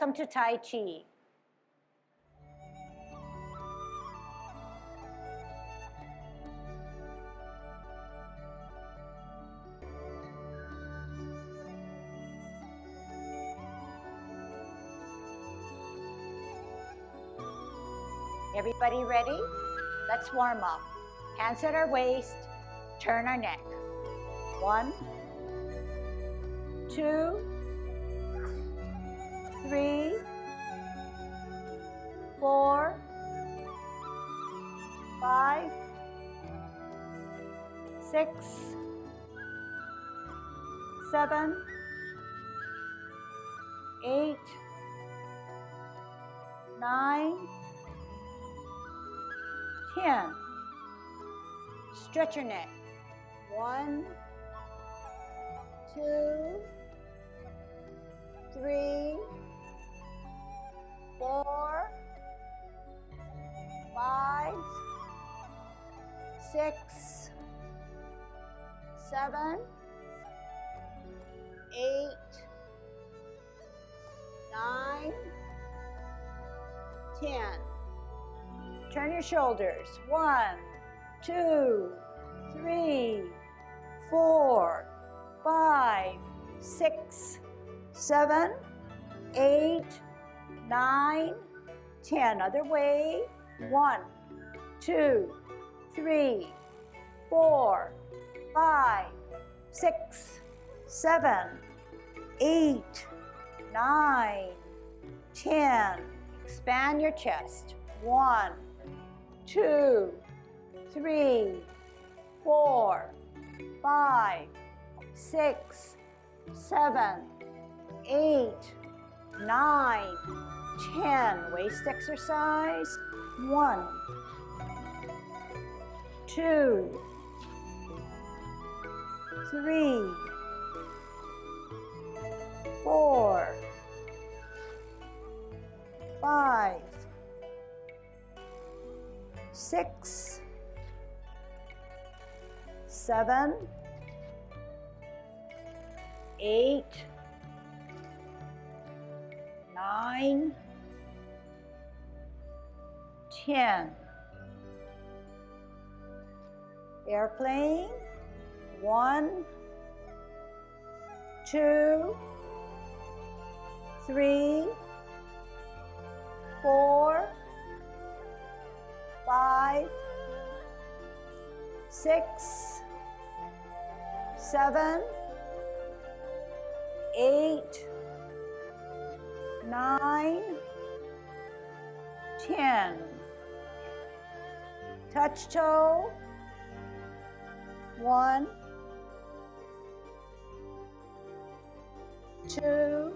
Welcome to Tai Chi. Everybody ready? Let's warm up. Hands at our waist, turn our neck. 1, 2, 3, 4, 5, 6, 7, 8, 9, 10. Stretch your neck. 1, 2, 3, 4, 5, 6, 7, 8, 9, 10. Turn your shoulders. 1, 2, 3, 4, 5, 6, 7, 8, 9, 10. Other way. 1, 2, 3, 4, 5, 6, 7, 8, 9, 10. Expand your chest. 1, 2, 3, 4, 5, 6, 7, 8, 9, 10. Waist exercise. 1, 2, 3, 4, 5, 6, 7, 8, 9, 10. Airplane. 1, 2, 3, 4, 5, 6, 7, 8, 9, 10. Touch toe. 1, 2,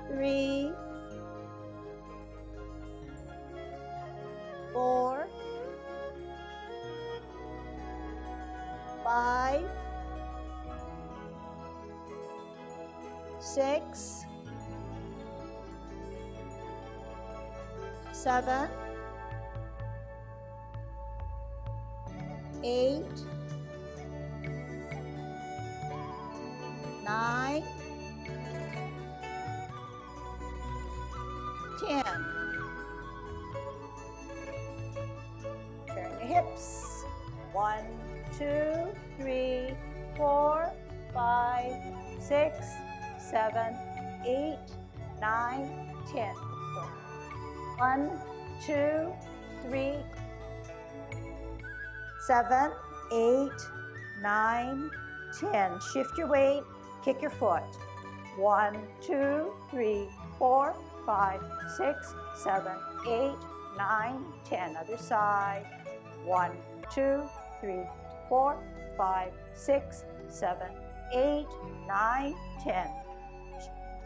3, 4, 5, 6, 7, 8, 9, 10. Turn your hips. 1, 2, 3, 4, 5, 6, 7, 8, 9, 10. 1, 2, 3, 7, 8, 9, 10. Shift your weight, kick your foot. 1, 2, 3, 4, 5, 6, 7, 8, 9, 10. Other side. 1, 2, 3, 4, 5, 6, 7, 8, 9, 10.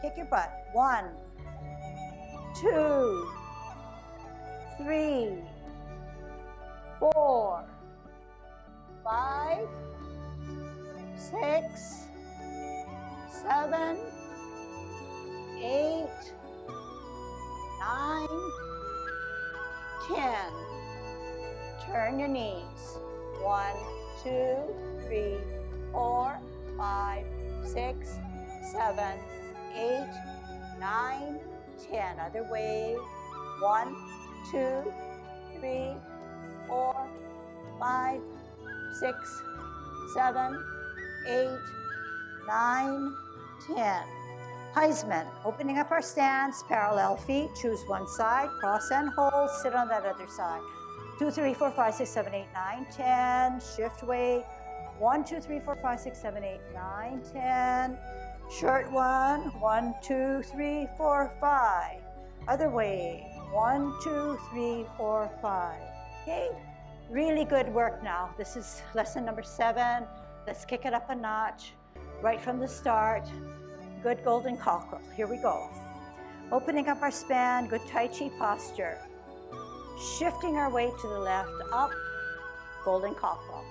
Kick your butt. 1, 2, 3, 4, 5, 6, 7, 8, 9, 10. Turn your knees. 1, 2, 3, 4, 5, 6, 7, 8, 9, 10. Other way. 1, 2, 3, 4, 5, 6, 7, 8, 9, 10. Heisman, opening up our stance, parallel feet, choose one side, cross and hold, sit on that other side. 2, 3, 4, 5, 6, 7, 8, 9, 10. Shift weight. 1, 2, 3, 4, 5, 6, 7, 8, 9, 10. Short one. 1, 2, 3, 4, 5. Other way. 1, 2, 3, 4, 5. Okay, really good work now. This is lesson number 7. Let's kick it up a notch right from the start. Good golden cockerel. Here we go. Opening up our span, good Tai Chi posture. Shifting our weight to the left, up, golden cockerel.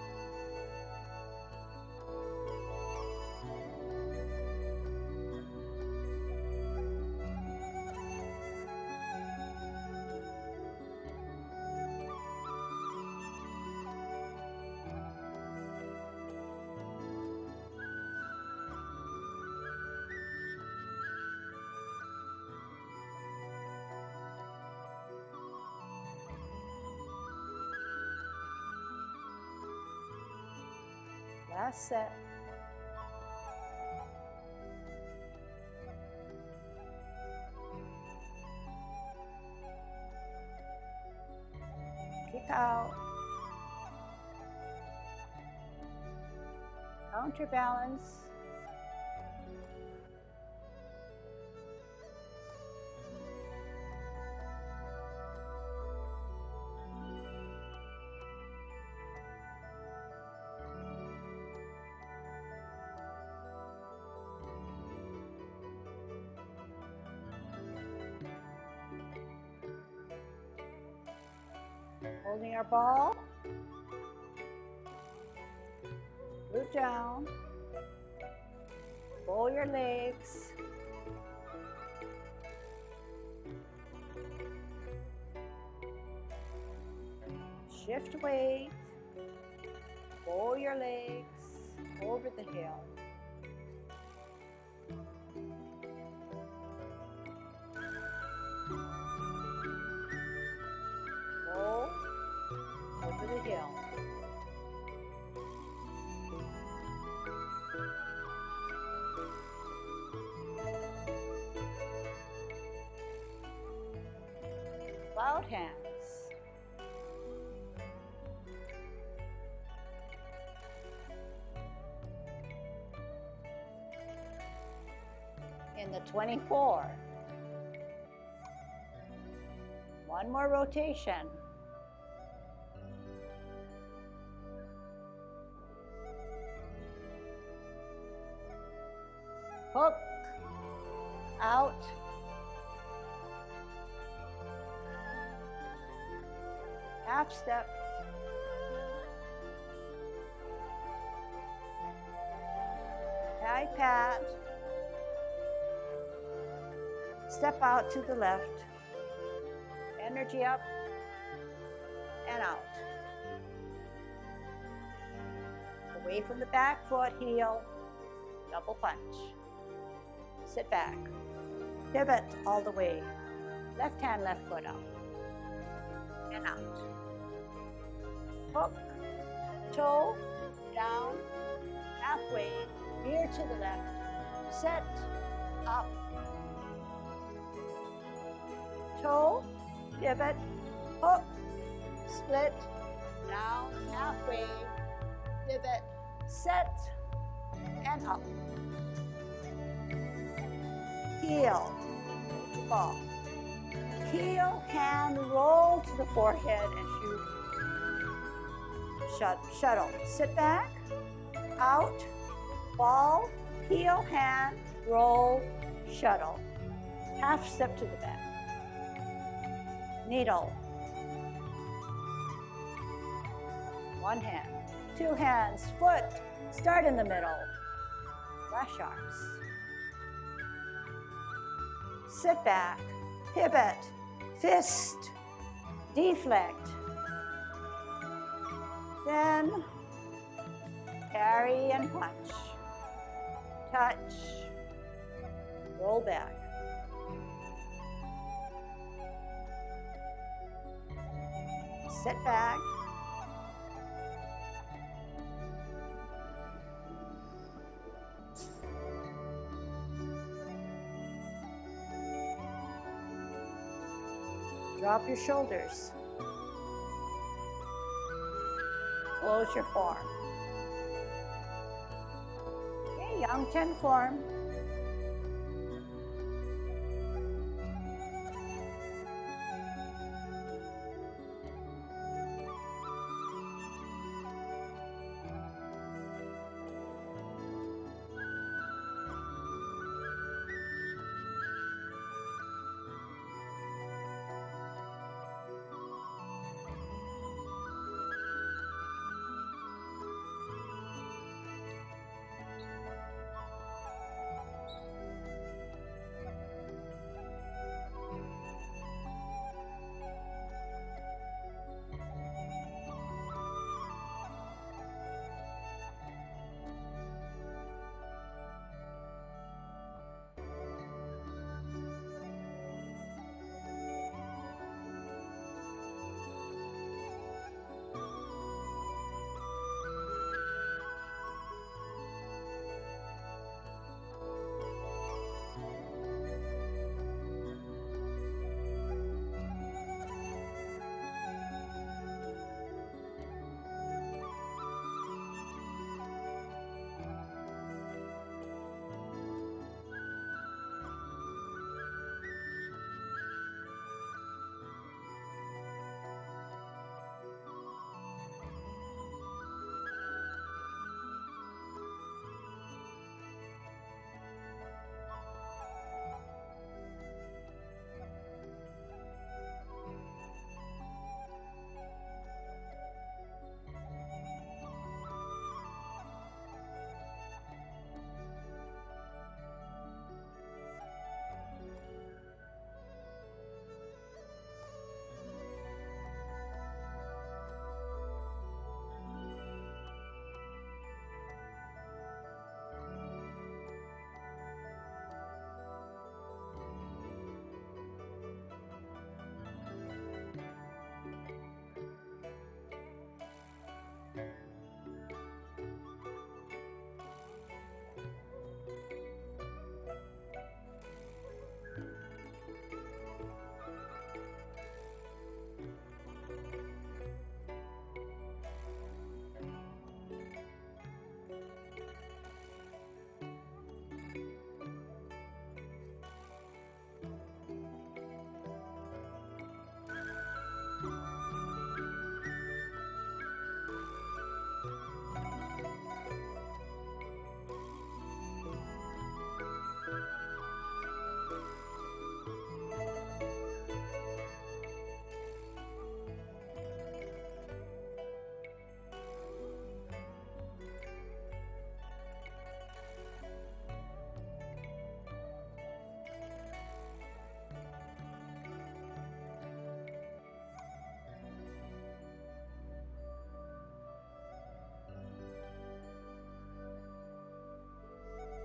Last set. Kick out. Counterbalance. Holding our ball. Root down. Roll your legs. Shift weight. Roll your legs over the hill. Roll over the hill. Cloud hands. In the 24. One more rotation. Hook, out, half step, high pat, step out to the left, energy up and out. Away from the back foot, heel, double punch. Sit back, pivot all the way, left hand, left foot up, and out. Hook, toe, down, halfway, veer to the left, set, up, toe, pivot, hook, split, down, halfway, pivot, set, and up. Heel, ball. Heel, hand, roll to the forehead and shoot. Shuttle. Sit back, out, ball, heel, hand, roll, shuttle. Half step to the back. Needle. One hand, two hands, foot, start in the middle. Flash arms. Sit back, pivot, fist, deflect. Then carry and punch. Touch, roll back. Sit back. Drop your shoulders. Close your form. Okay, Yang 10 form.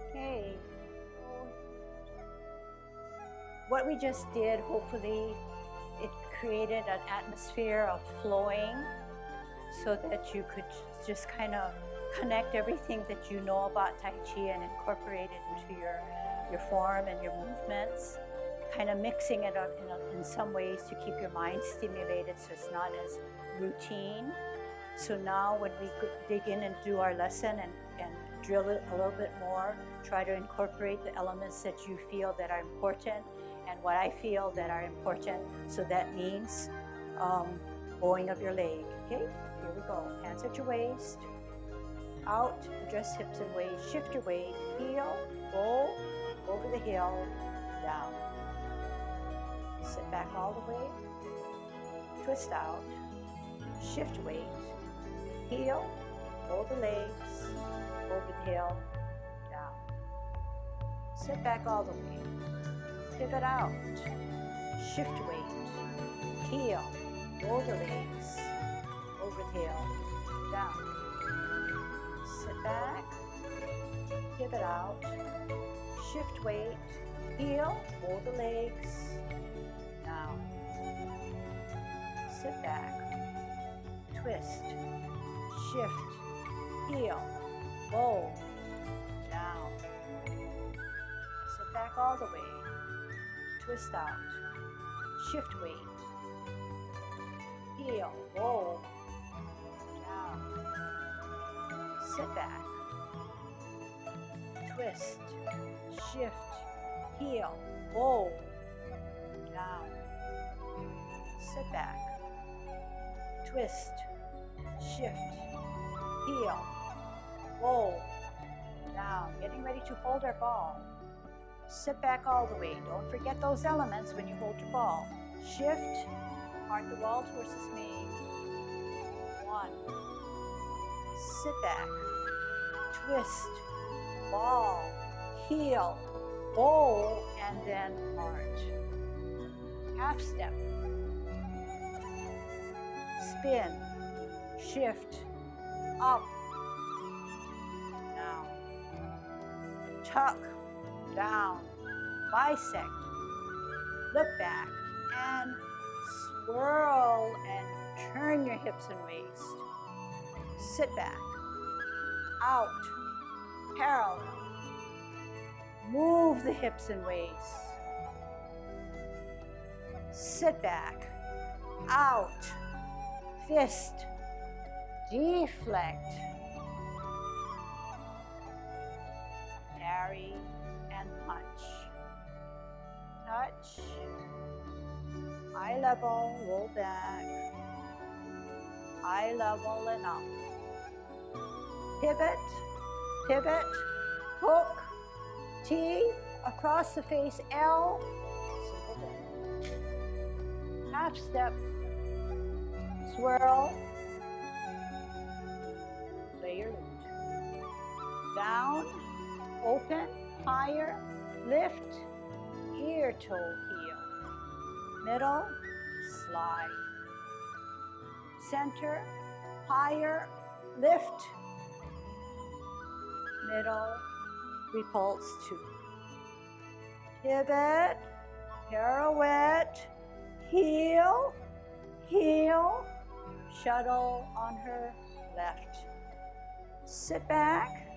Okay. What we just did, hopefully, it created an atmosphere of flowing so that you could just kind of connect everything that you know about Tai Chi and incorporate it into your form and your movements, kind of mixing it up in some ways to keep your mind stimulated so it's not as routine. So now when we dig in and do our lesson and drill it a little bit more, try to incorporate the elements that you feel that are important and what I feel that are important. So that means bowing of your leg. Okay, here we go. Hands at your waist, out, adjust hips and waist, shift your weight, heel, bow, over the heel, down. Sit back all the way, twist out, shift weight, heel, roll the legs, over the heel, down. Sit back all the way, pivot out, shift weight, heel, roll the legs, over the heel, down. Sit back, pivot out, shift weight, heel, roll the legs, down. Sit back, twist, shift, heel, roll, down. Sit back all the way, twist out, shift weight, heel, roll, down. Sit back, twist, shift, heel, roll, down. Sit back, twist, shift, heel, roll, down. Getting ready to hold our ball. Sit back all the way. Don't forget those elements when you hold your ball. Shift, arc the wall towards me. 1. Sit back, twist, ball, heel, roll, and then arch. Half step. Spin, shift, up, down. Tuck, down, bisect, look back, and swirl and turn your hips and waist. Sit back, out, parallel. Move the hips and waist. Sit back, out, fist, deflect, parry, and punch. Touch, eye level, roll back, eye level and up. Pivot, pivot, hook, T, across the face, L, single dip. Half step, swirl, play your lute. Down, open, higher, lift, ear, toe, heel. Middle, slide. Center, higher, lift. Middle, repulse 2. Pivot, pirouette, heel, heel, shuttle on her left. Sit back,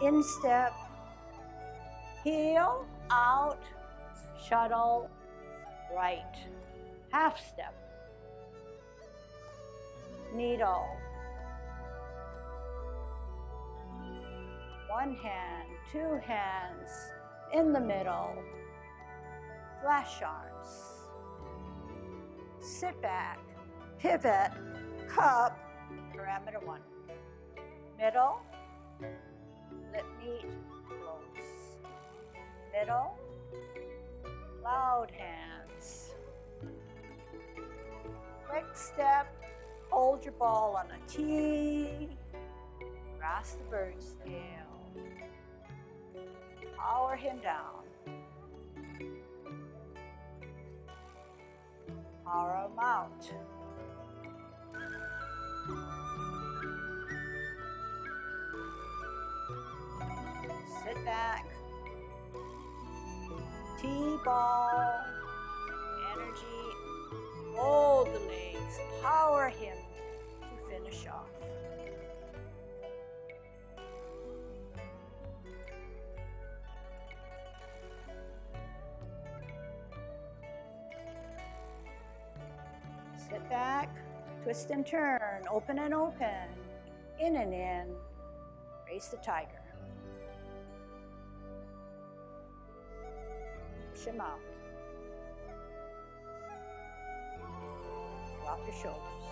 instep, heel, out, shuttle, right. Half step, needle. One hand, 2 hands, in the middle, flash arms. Sit back, pivot, cup, parameter 1. Middle, lip meet, close. Middle, cloud hands. Quick step, hold your ball on a T, grasp the bird's tail. Power him down. Power him out. Sit back. T-ball. Energy. Hold the legs. Power him to finish off. Sit back, twist and turn, open and open, in and in, raise the tiger. Push him out. Drop your shoulders.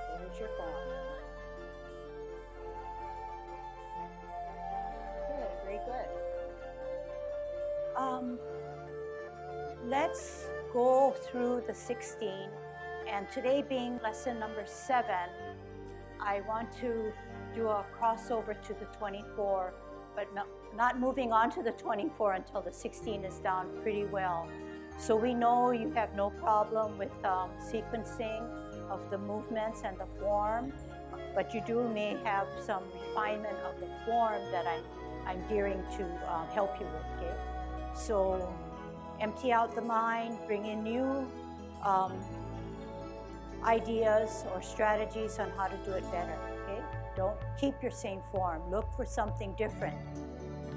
Hold your form. Good, very good. Let's go through the 16, and today being lesson number 7, I want to do a crossover to the 24, but not moving on to the 24 until the 16 is down pretty well. So we know you have no problem with sequencing of the movements and the form. but you may have some refinement of the form that I'm gearing to help you with, okay? So empty out the mind, bring in new ideas or strategies on how to do it better, okay? Don't keep your same form. Look for something different,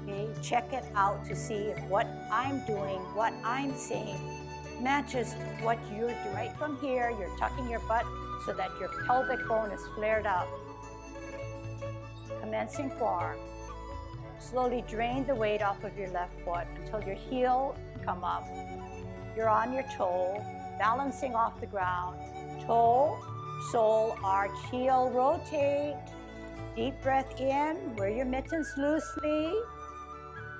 okay? Check it out to see if what I'm doing, what I'm saying, matches what you're doing. Right from here, you're tucking your butt so that your pelvic bone is flared up. Commencing form. Slowly drain the weight off of your left foot until your heel come up. You're on your toe, balancing off the ground. Toe, sole, arch, heel, rotate. Deep breath in, wear your mittens loosely.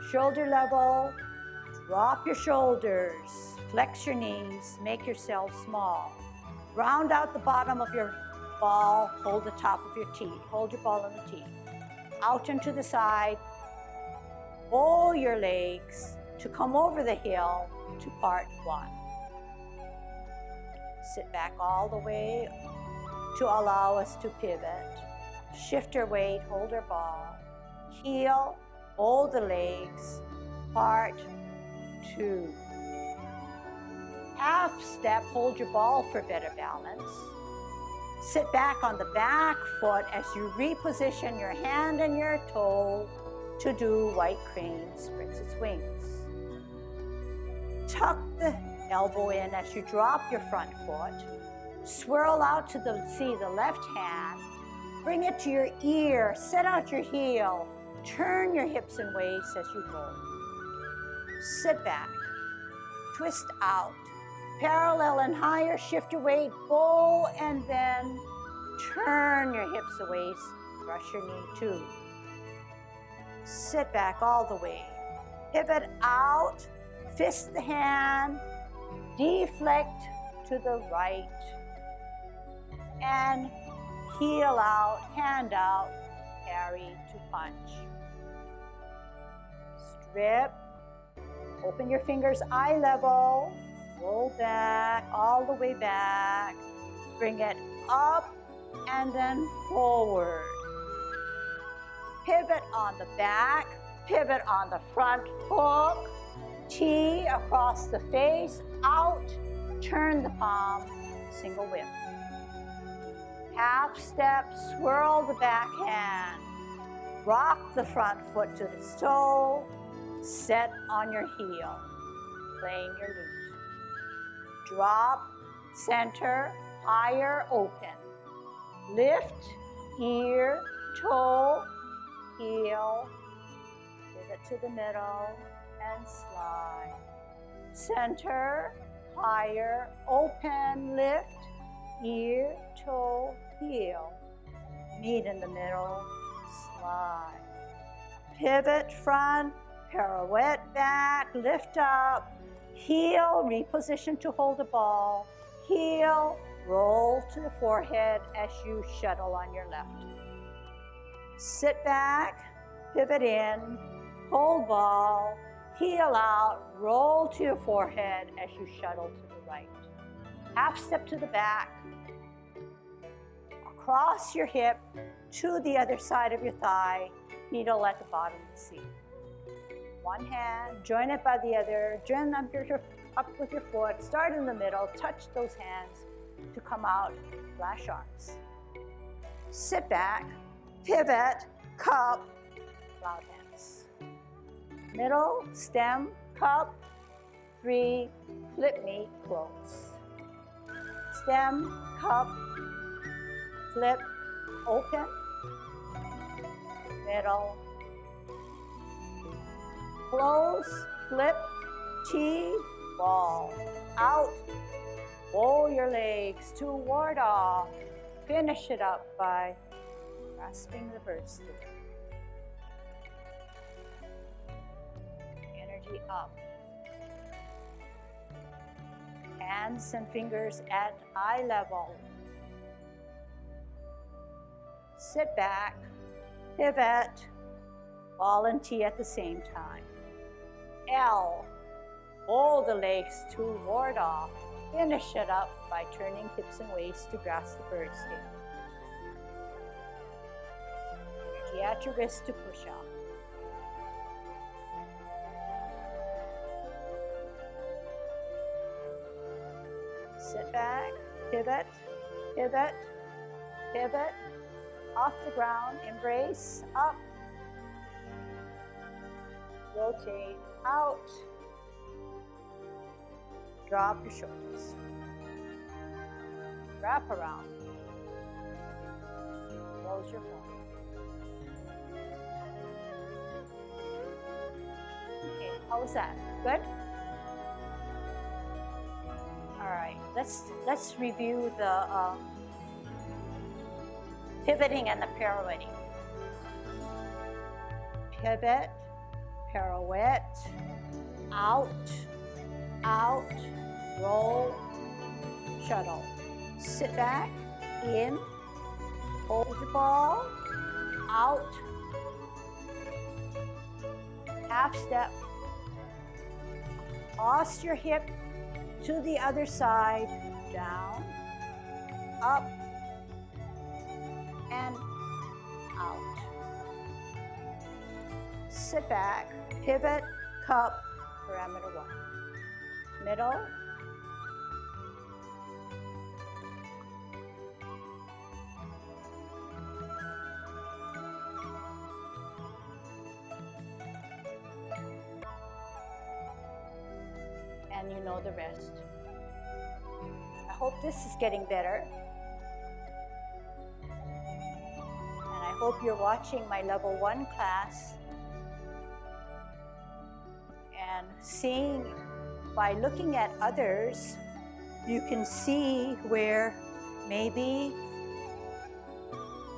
Shoulder level, drop your shoulders, flex your knees, make yourself small. Round out the bottom of your ball, hold the top of your tee. Hold your ball on the tee. Out and to the side, roll your legs to come over the hill to part one. Sit back all the way to allow us to pivot. Shift your weight, hold your ball. Heel, hold the legs, part two. Half step, hold your ball for better balance. Sit back on the back foot as you reposition your hand and your toe to do white crane spreads its wings. Tuck the elbow in as you drop your front foot. Swirl out to see the left hand. Bring it to your ear. Set out your heel. Turn your hips and waist as you roll. Sit back. Twist out. Parallel and higher. Shift your weight. Bow and then turn your hips and waist. Brush your knee too. Sit back all the way. Pivot out. Fist the hand. Deflect to the right. And heel out, hand out, carry to punch. Strip. Open your fingers eye level. Roll back, all the way back. Bring it up and then forward. Pivot on the back, pivot on the front hook. T across the face, out, turn the palm, single whip. Half step, swirl the back hand. Rock the front foot to the toe, set on your heel, playing your loose. Drop, center, higher, open. Lift, ear, toe, heel, pivot to the middle, and slide. Center, higher, open, lift, ear, toe, heel. Meet in the middle, slide. Pivot front, pirouette back, lift up, heel, reposition to hold the ball, heel, roll to the forehead as you shuttle on your left. Sit back, pivot in, hold ball, heel out, roll to your forehead as you shuttle to the right. Half step to the back, across your hip to the other side of your thigh, needle at the bottom of the seat. One hand, join it by the other, join up with your foot, start in the middle, touch those hands to come out, flash arms. Sit back, pivot, cup, cloud hands. Middle, stem, cup, 3, flip knee, close. Stem, cup, flip, open, middle, close, flip, T, ball, out, roll your legs to ward off. Finish it up by grasping the bird stick. Energy up. Hands and fingers at eye level. Sit back, pivot, ball and T at the same time. L, roll the legs to ward off. Finish it up by turning hips and waist to grasp the bird stick. at your wrist to push up. Sit back, pivot, pivot, pivot, off the ground, embrace, up, rotate, out, drop your shoulders, wrap around, close your form. Okay, how was that? Good? All right, let's review the pivoting and the pirouetting. Pivot, pirouette, out, out, roll, shuttle. Sit back, in, hold your ball, out, half step, toss your hip to the other side, down, up, and out. Sit back, pivot, cup, parameter 1. Middle, and you know the rest. I hope this is getting better. And I hope you're watching my level 1 class and seeing, by looking at others, you can see where maybe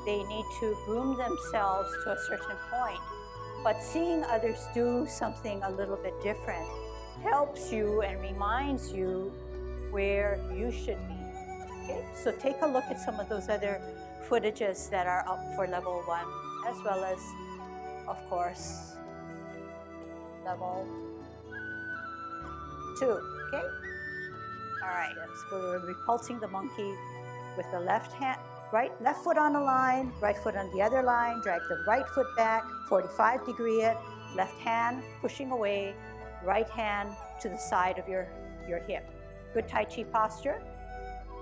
they need to groom themselves to a certain point. But seeing others do something a little bit different helps you and reminds you where you should be. Okay, so take a look at some of those other footages that are up for level 1, as well as, of course, level 2. Okay? All right, so we're repulsing the monkey with the left foot on a line, right foot on the other line, drag the right foot back, 45-degree it, left hand pushing away, right hand to the side of your hip. Good Tai Chi posture.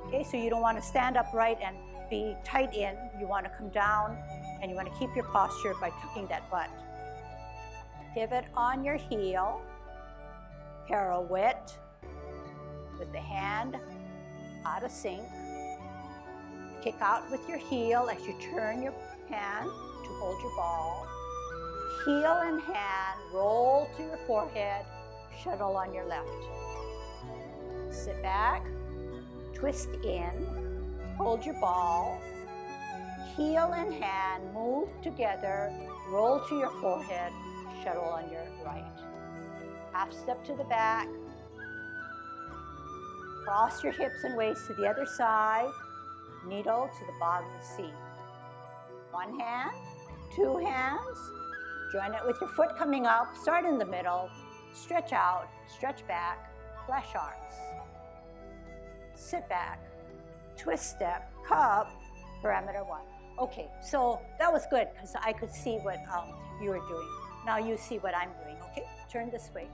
Okay, so you don't want to stand upright and be tight in. You want to come down and you want to keep your posture by tucking that butt. Pivot on your heel, pirouette with the hand out of sync. Kick out with your heel as you turn your hand to hold your ball. Heel and hand, roll to your forehead, shuttle on your left. Sit back, twist in, hold your ball. Heel and hand, move together, roll to your forehead, shuttle on your right. Half step to the back. Cross your hips and waist to the other side. Needle to the bottom of the seat. One hand, two hands. Join it with your foot coming up. Start in the middle. Stretch out, stretch back, flash arms. Sit back, twist step, cup, parameter 1. Okay, so that was good because I could see what you were doing. Now you see what I'm doing, okay? Turn this way.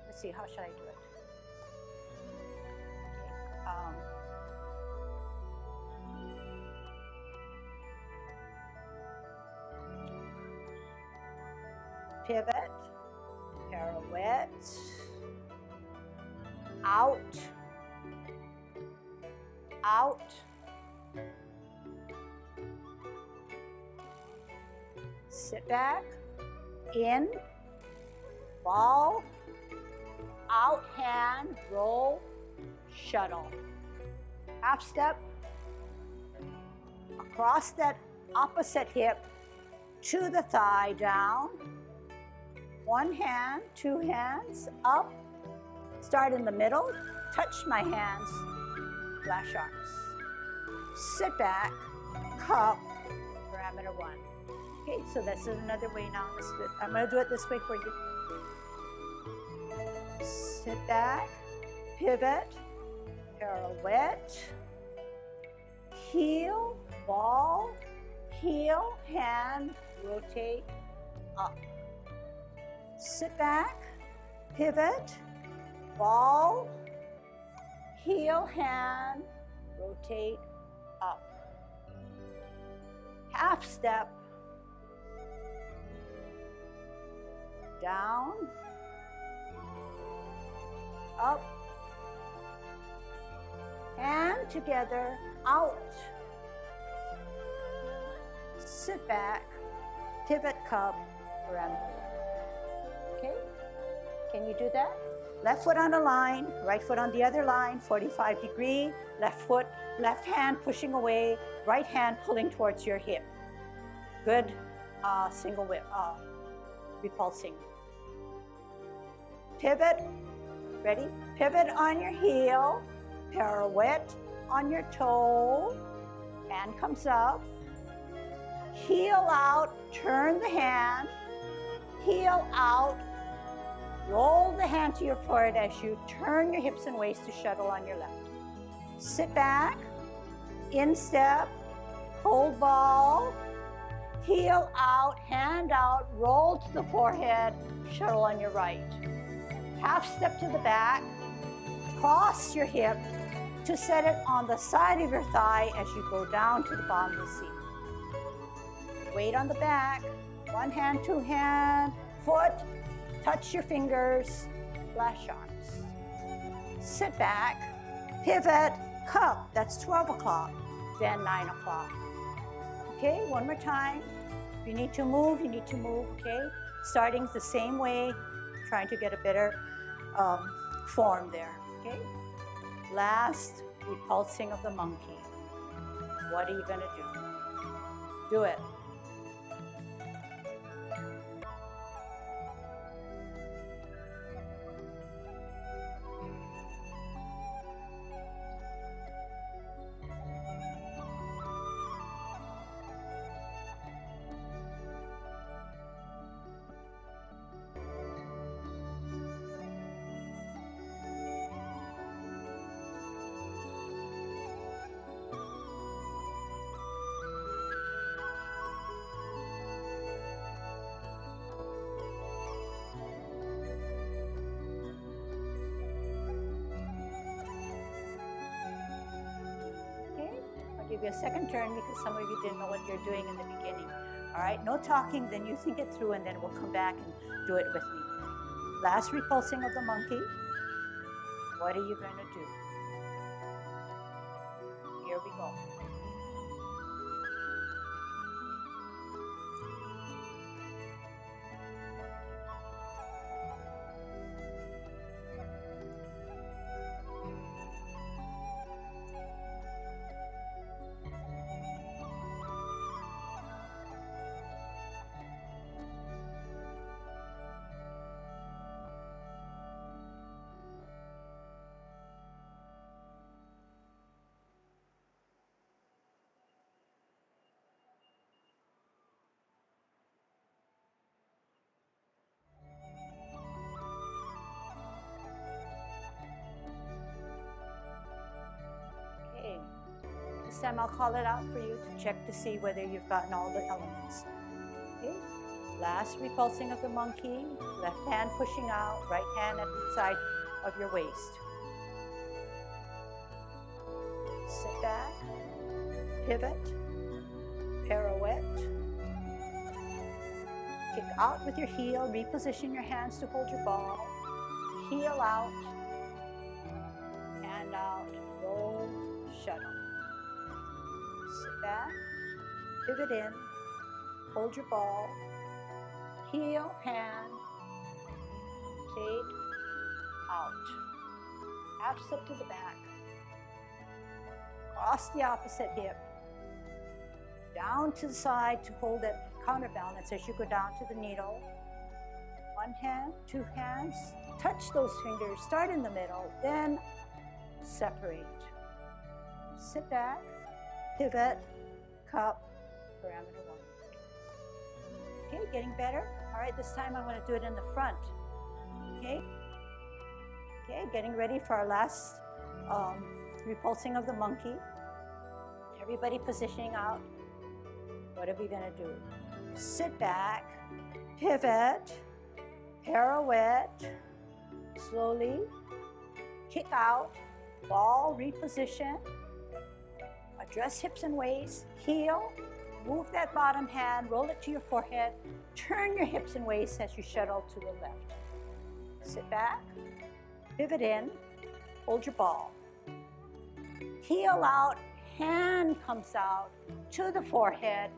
Let's see, how should I do it? Pivot, pirouette, out, out, sit back, in, ball, out hand, roll, shuttle. Half step, across that opposite hip, to the thigh, down. One hand, two hands, up. Start in the middle, touch my hands, flash arms. Sit back, cup, parameter 1. Okay, so this is another way now. Let's do it. I'm gonna do it this way for you. Sit back, pivot, pirouette, heel, ball, heel, hand, rotate, up. Sit back, pivot, ball, heel, hand, rotate, up. Half step, down, up, hand together, out. Sit back, pivot, cub, pyramid. Okay, can you do that? Left foot on a line, right foot on the other line, 45 degree, left foot, left hand pushing away, right hand pulling towards your hip. Good single whip, repulsing. Pivot, ready? Pivot on your heel, pirouette on your toe, hand comes up, heel out, turn the hand, heel out, roll the hand to your forehead as you turn your hips and waist to shuttle on your left. Sit back, instep, hold ball, heel out, hand out, roll to the forehead, shuttle on your right. Half step to the back, cross your hip to set it on the side of your thigh as you go down to the bottom of the seat. Weight on the back, one hand, two hand, foot, touch your fingers, flash arms. Sit back, pivot, cup, that's 12 o'clock, then 9 o'clock. Okay, one more time. If you need to move, you need to move, okay? Starting the same way, trying to get a better form there, okay? Last, repulsing of the monkey. What are you gonna do? Do it. Give you a second turn because some of you didn't know what you're doing in the beginning. All right, no talking, then you think it through and then we'll come back and do it with me. Last repulsing of the monkey. What are you going to do? Here we go. This time I'll call it out for you to check to see whether you've gotten all the elements. Okay. Last repulsing of the monkey, left hand pushing out, right hand at the side of your waist. Sit back, pivot, pirouette, kick out with your heel, reposition your hands to hold your ball, heel out, hand out, roll, shuttle. Sit back, pivot in, hold your ball, heel, hand, rotate, out. Half step to the back, cross the opposite hip, down to the side to hold that counterbalance as you go down to the needle. One hand, two hands, touch those fingers, start in the middle, then separate. Sit back, pivot, cup, parameter one. Okay, getting better? All right, this time I'm going to do it in the front. Okay? Okay, getting ready for our last repulsing of the monkey. Everybody positioning out. What are we gonna do? Sit back, pivot, pirouette, slowly, kick out, ball, reposition, address hips and waist, heel, move that bottom hand, roll it to your forehead, turn your hips and waist as you shuttle to the left. Sit back, pivot in, hold your ball. Heel out, hand comes out to the forehead,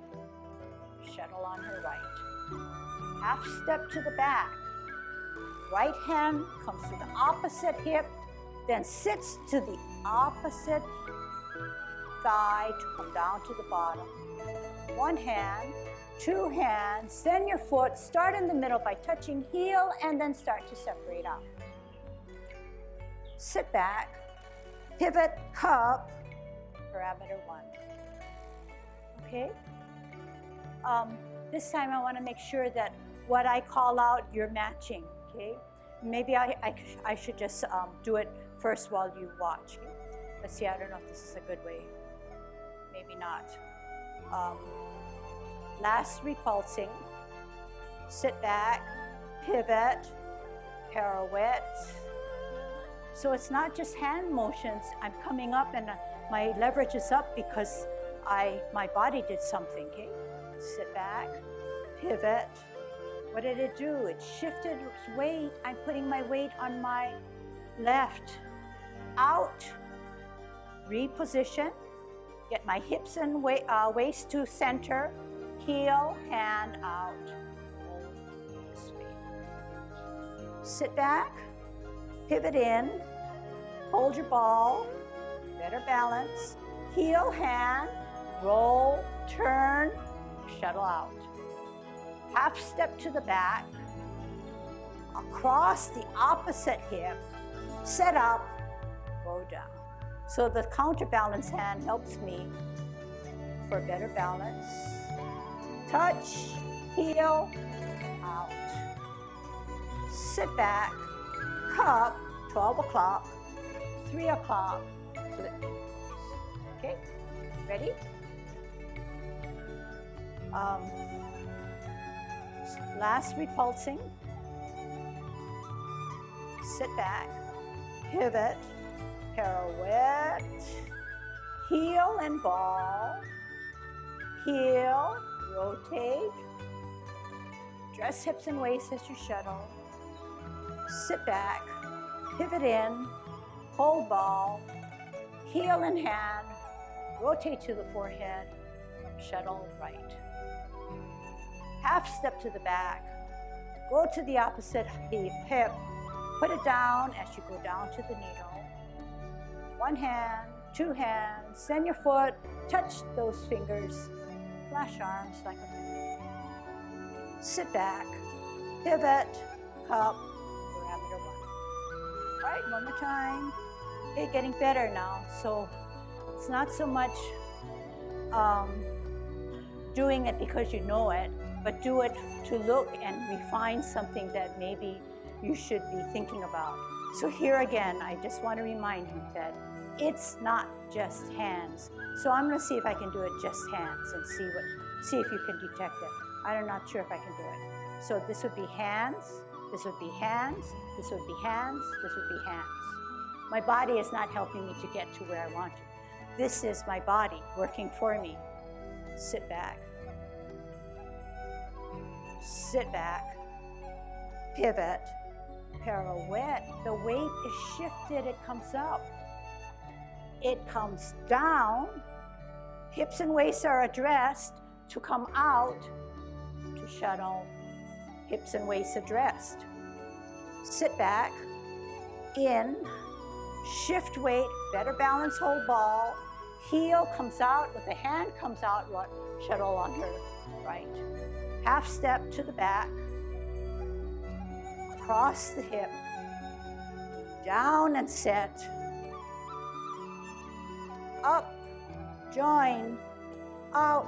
shuttle on her right. Half step to the back. Right hand comes to the opposite hip, then sits to the opposite thigh to come down to the bottom. One hand, two hands, then your foot. Start in the middle by touching heel and then start to separate out. Sit back, pivot, cup, parameter 1. Okay? This time I want to make sure that what I call out, you're matching. Okay? Maybe I should just do it first while you watch. Okay? Let's see, I don't know if this is a good way. Maybe not. Last repulsing. Sit back, pivot, pirouette. So it's not just hand motions. I'm coming up and my leverage is up because my body did something. Okay? Sit back, pivot. What did it do? It shifted its weight. I'm putting my weight on my left. Out. Reposition. Get my hips and waist to center. Heel, hand out. This way. Sit back. Pivot in. Hold your ball. Better balance. Heel, hand. Roll, turn, shuttle out. Half step to the back, across the opposite hip, set up, go down. So the counterbalance hand helps me for better balance. Touch, heel, out. Sit back, cup, 12 o'clock, 3 o'clock, flip. Okay, ready? Last repulsing. Sit back, pivot, pirouette, heel and ball, heel, rotate, dress hips and waist as you shuttle. Sit back, pivot in, hold ball, heel and hand, rotate to the forehead, shuttle right. Half step to the back, go to the opposite hip, put it down as you go down to the needle. One hand, two hands, send your foot, touch those fingers, flash arms like a fan. Sit back, pivot, cup, parameter 1. All right, one more time. Okay, getting better now. So it's not so much doing it because you know it, but do it to look and refine something that maybe you should be thinking about. So here again, I just want to remind you that it's not just hands. So I'm going to see if I can do it just hands and see if you can detect it. I'm not sure if I can do it. So this would be hands, this would be hands, this would be hands, this would be hands. My body is not helping me to get to where I want to. This is my body working for me. Sit back. Sit back, pivot, pirouette. The weight is shifted, it comes up. It comes down, hips and waist are addressed to come out, to shuttle, hips and waist addressed. Sit back, in, shift weight, better balance, hold ball, heel comes out, with the hand comes out, shuttle on her right. Half step to the back, across the hip, down and set, up, join, out,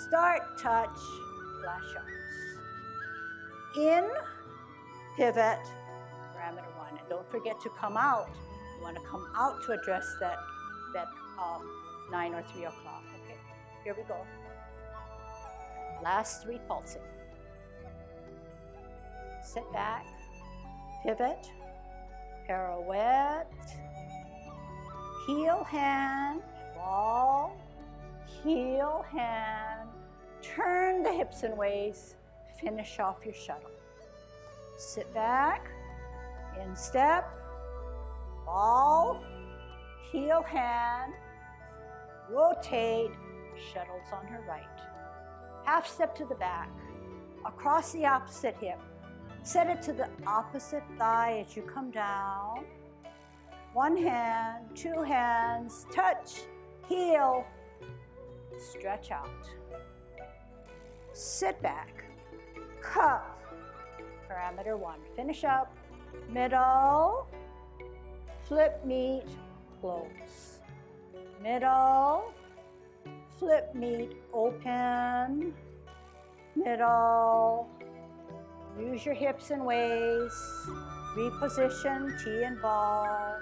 start, touch, flash arms. In, pivot, parameter 1. And don't forget to come out. You want to come out to address that 9 or 3 o'clock. Okay, here we go. Last 3 pulsing. Sit back, pivot, pirouette, heel hand, ball, heel hand, turn the hips and waist, finish off your shuttle. Sit back, in step, ball, heel hand, rotate, shuttles on her right. Half step to the back, across the opposite hip. Set it to the opposite thigh as you come down. 1 hand, 2 hands, touch, heel, stretch out. Sit back, cup, parameter 1. Finish up, middle, flip meet, close. Middle, flip meet, open, middle. Use your hips and waist, reposition, T and ball.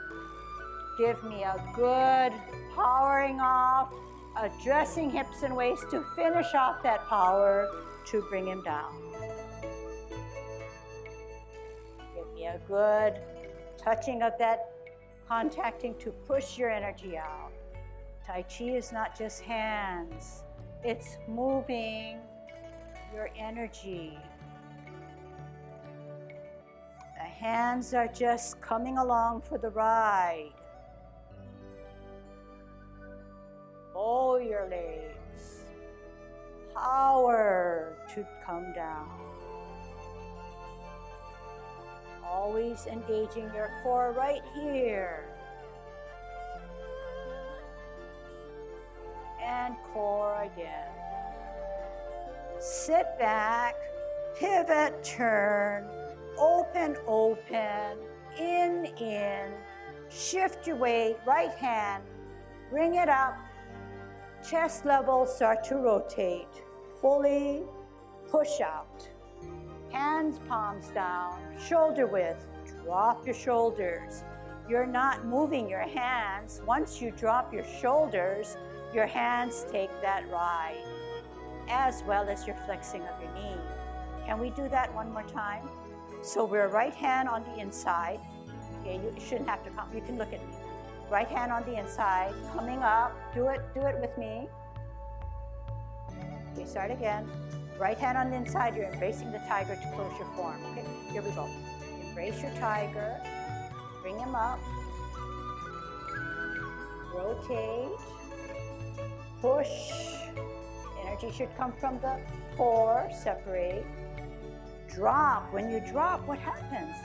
Give me a good powering off, addressing hips and waist to finish off that power to bring him down. Give me a good touching of that contacting to push your energy out. Tai Chi is not just hands, it's moving your energy. The hands are just coming along for the ride. Bow your legs. Power to come down. Always engaging your core right here. And core again. Sit back, pivot, turn, open, open, in, shift your weight, right hand, bring it up, chest level, start to rotate, fully push out. Hands, palms down, shoulder width, drop your shoulders. You're not moving your hands. Once you drop your shoulders, your hands take that ride, as well as your flexing of your knee. Can we do that one more time? So we're right hand on the inside. Okay, you shouldn't have to come, you can look at me. Right hand on the inside, coming up, do it with me. Okay, start again. Right hand on the inside, you're embracing the tiger to close your form. Okay, here we go. Embrace your tiger, bring him up, rotate, push. Energy should come from the core, separate. Drop. When you drop, what happens?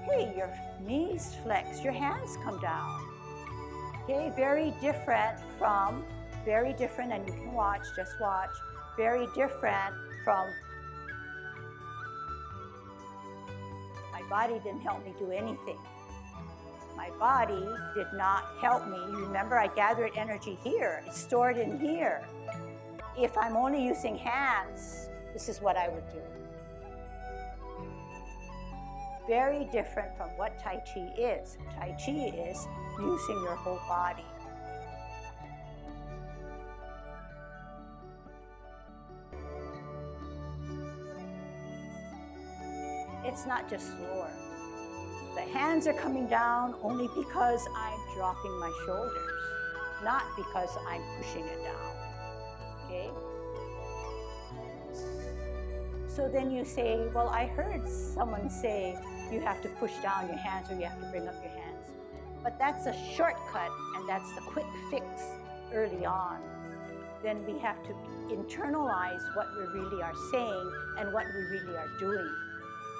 Hey, your knees flex, your hands come down. Okay, very different, and you can watch, just watch, very different from, my body didn't help me do anything. My body did not help me. You remember, I gathered energy here. It's stored in here. If I'm only using hands, this is what I would do. Very different from what Tai Chi is. Tai Chi is using your whole body. It's not just slower. The hands are coming down only because I'm dropping my shoulders, not because I'm pushing it down. Okay? So then you say, well, I heard someone say you have to push down your hands or you have to bring up your hands. But that's a shortcut, and that's the quick fix early on. Then we have to internalize what we really are saying and what we really are doing.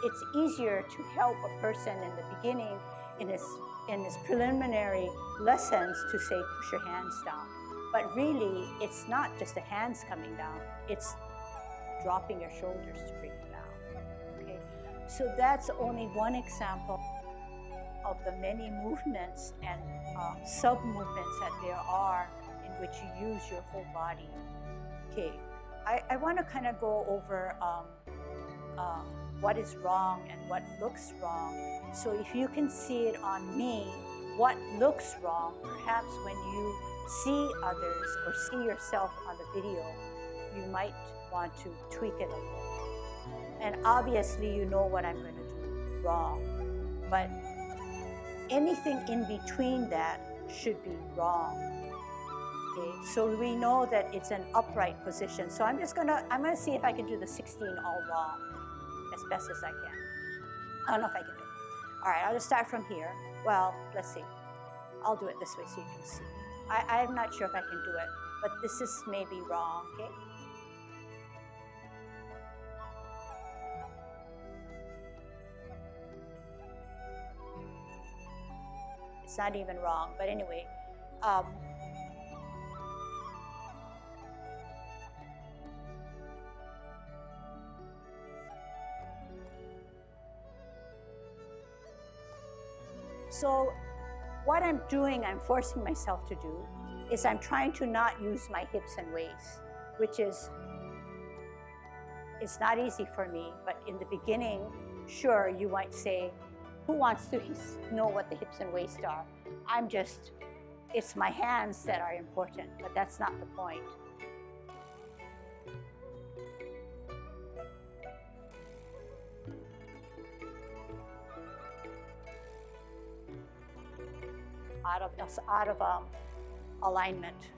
It's easier to help a person in the beginning in his preliminary lessons to say, push your hands down. But really, it's not just the hands coming down, it's dropping your shoulders to bring it down. Okay? So that's only one example of the many movements and sub-movements that there are in which you use your whole body. Okay, I want to kind of go over what is wrong and what looks wrong. So if you can see it on me, what looks wrong, perhaps when you see others or see yourself on the video, you might want to tweak it a little. And obviously you know what I'm going to do wrong, but anything in between that should be wrong. Okay, so we know that it's an upright position. So I'm gonna see if I can do the 16 all wrong as best as I can. I don't know if I can do it. All right, I'll just start from here. Well, let's see. I'll do it this way so you can see. I'm not sure if I can do it, but this is maybe wrong, okay? It's not even wrong, but anyway. So what I'm doing, I'm forcing myself to do, is I'm trying to not use my hips and waist, which is, it's not easy for me, but in the beginning, sure, you might say, who wants to know what the hips and waist are? It's my hands that are important, but that's not the point. Out of alignment.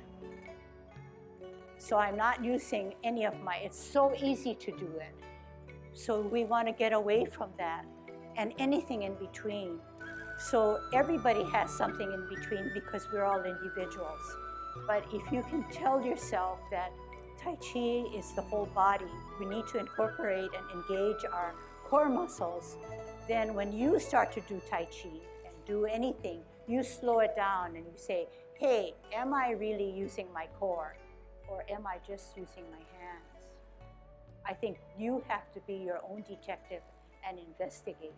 So I'm not using any of it's so easy to do it. So we want to get away from that and anything in between. So everybody has something in between because we're all individuals. But if you can tell yourself that Tai Chi is the whole body, we need to incorporate and engage our core muscles, then when you start to do Tai Chi and do anything, you slow it down and you say, hey, am I really using my core or am I just using my hands? I think you have to be your own detective and investigate.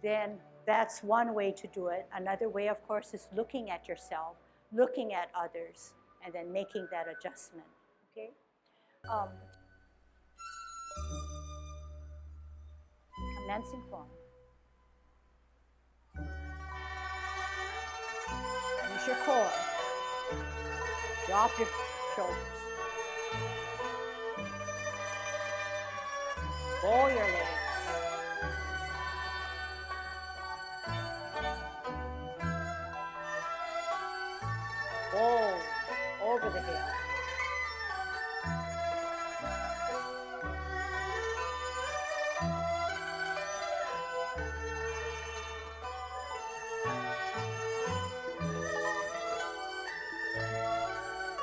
Then that's one way to do it. Another way, of course, is looking at yourself, looking at others, and then making that adjustment, okay? Commencing form. Use your core. Drop your shoulders. Roll your legs. Roll over the hill.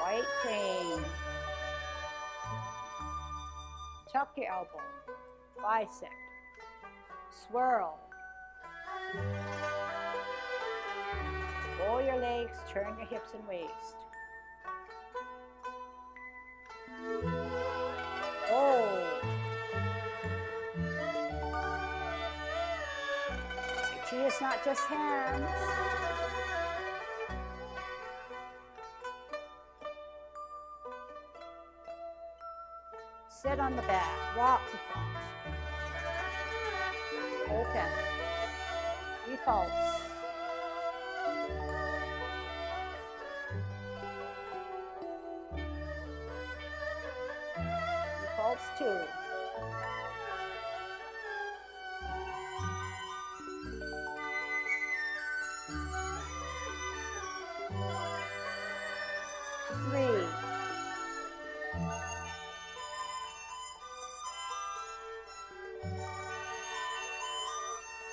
White crane. Tuck your elbow. Bisect. Swirl. Roll your legs, turn your hips and waist. Oh. Chi is not just hands. Sit on the back, rock the front. Open. Repulse. Repulse 2. Three.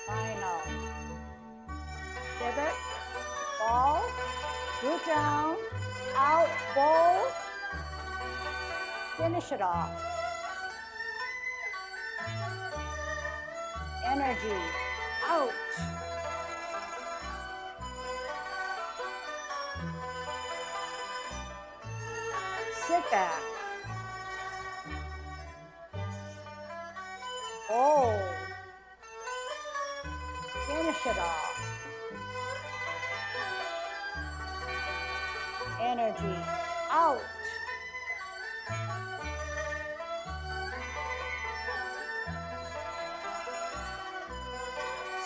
Final. Pivot, ball, root down, out, bowl, finish it off. Energy, out. Sit back. Bowl. Finish it off. Energy, out.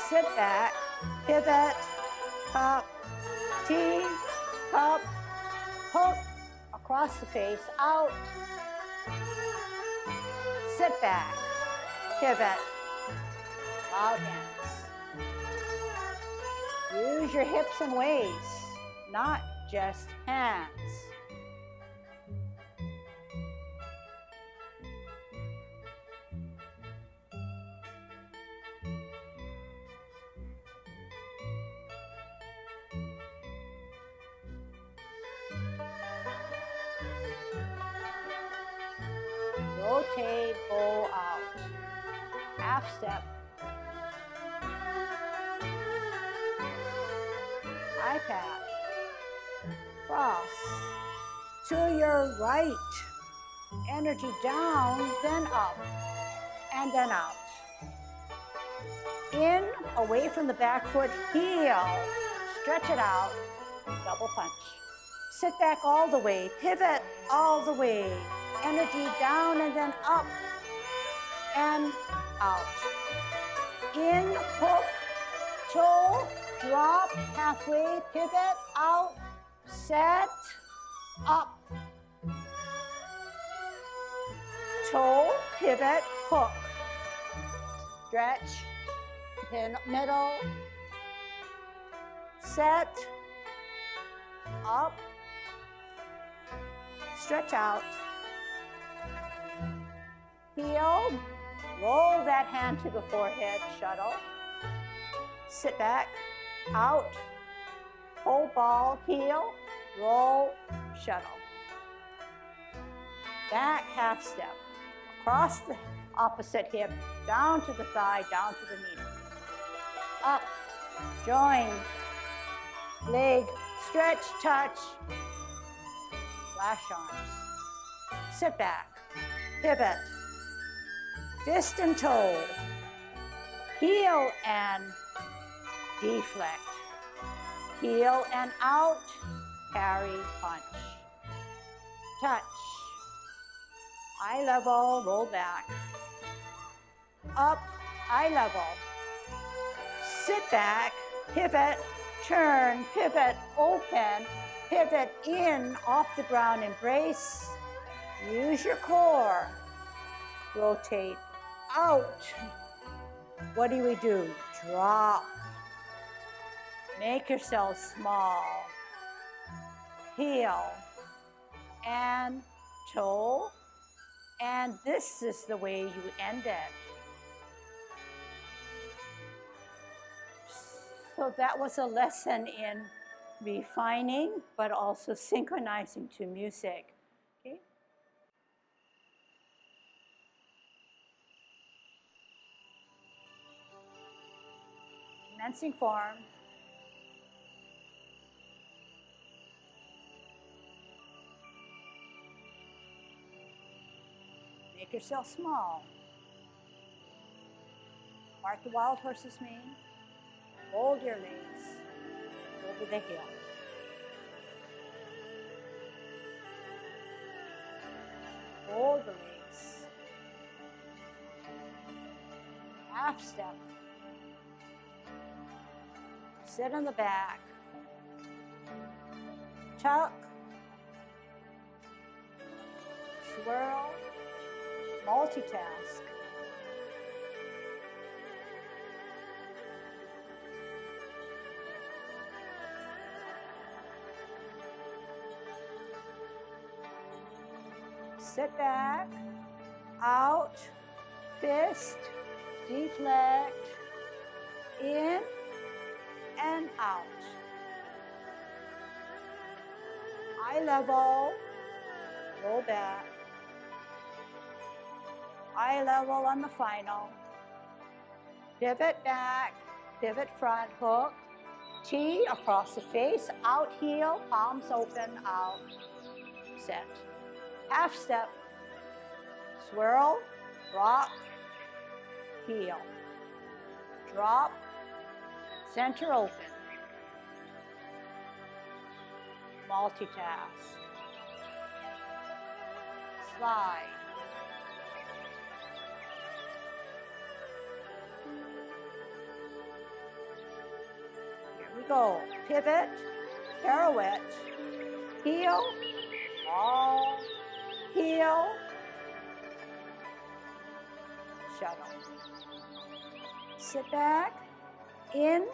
Sit back, pivot, cup, tea, cup, hook, across the face, out. Sit back, pivot, loud hands. Use your hips and waist, not just hands. Rotate, bow out. Half step. High path. Cross. To your right. Energy down, then up, and then out. In, away from the back foot, heel. Stretch it out. Double punch. Sit back all the way. Pivot all the way. Energy down and then up and out. In, hook, toe, drop, halfway, pivot, out, set, up. Toe, pivot, hook. Stretch, pin, middle, set, up, stretch out. Heel, roll that hand to the forehead, shuttle. Sit back, out, hold ball, heel, roll, shuttle. Back half step, across the opposite hip, down to the thigh, down to the knee. Up, join, leg, stretch, touch, flash arms. Sit back, pivot. Fist and toe, heel and deflect, heel and out, carry, punch, touch, eye level, roll back, up, eye level, sit back, pivot, turn, pivot, open, pivot in, off the ground, embrace, use your core, rotate, out. What do? Drop. Make yourself small. Heel and toe. And this is the way you end it. So that was a lesson in refining, but also synchronizing to music. Okay? Commencing form. Make yourself small. Mark the wild horse's mane. Hold your legs over the hill. Hold the legs. Half step. Sit on the back. Tuck. Swirl. Multitask. Sit back, out, fist, deflect, in and out. Eye level, roll back. Eye level on the final. Pivot back, pivot front, hook. T across the face, out heel, palms open, out, set. Half step, swirl, rock, heel. Drop, center open. Multitask. Slide. Here we go. Pivot, pirouette, heel, ball, heel, shuttle. Sit back, in,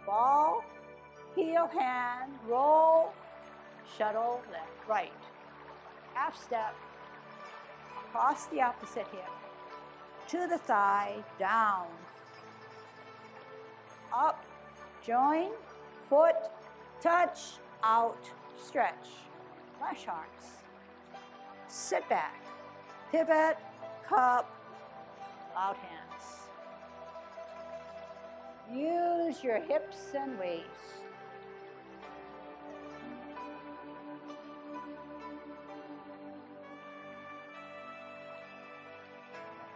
ball, heel, hand, roll, shuttle, left, right. Half step, across the opposite hip, to the thigh, down, up, join, foot, touch, out, stretch, flash arms. Sit back, pivot, cup, cloud hands. Use your hips and waist.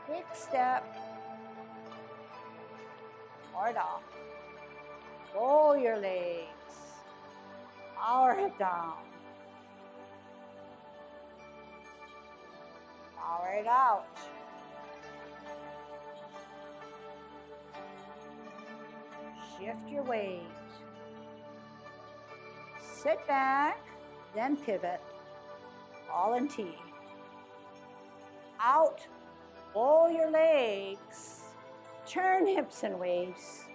Quick step, hard off. Roll your legs, power it down. Power it out. Shift your weight. Sit back, then pivot, all in T. Out, roll your legs, turn hips and waist.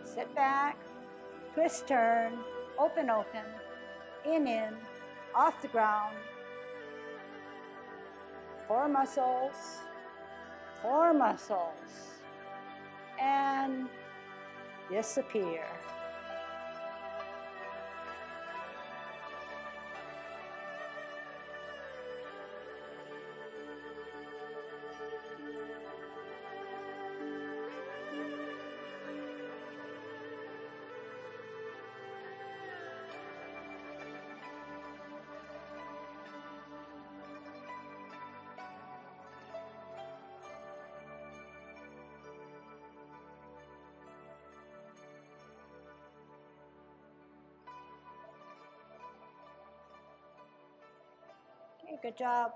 Sit back, twist, turn, open, open, in, off the ground. Core muscles, and disappear. Okay, good job.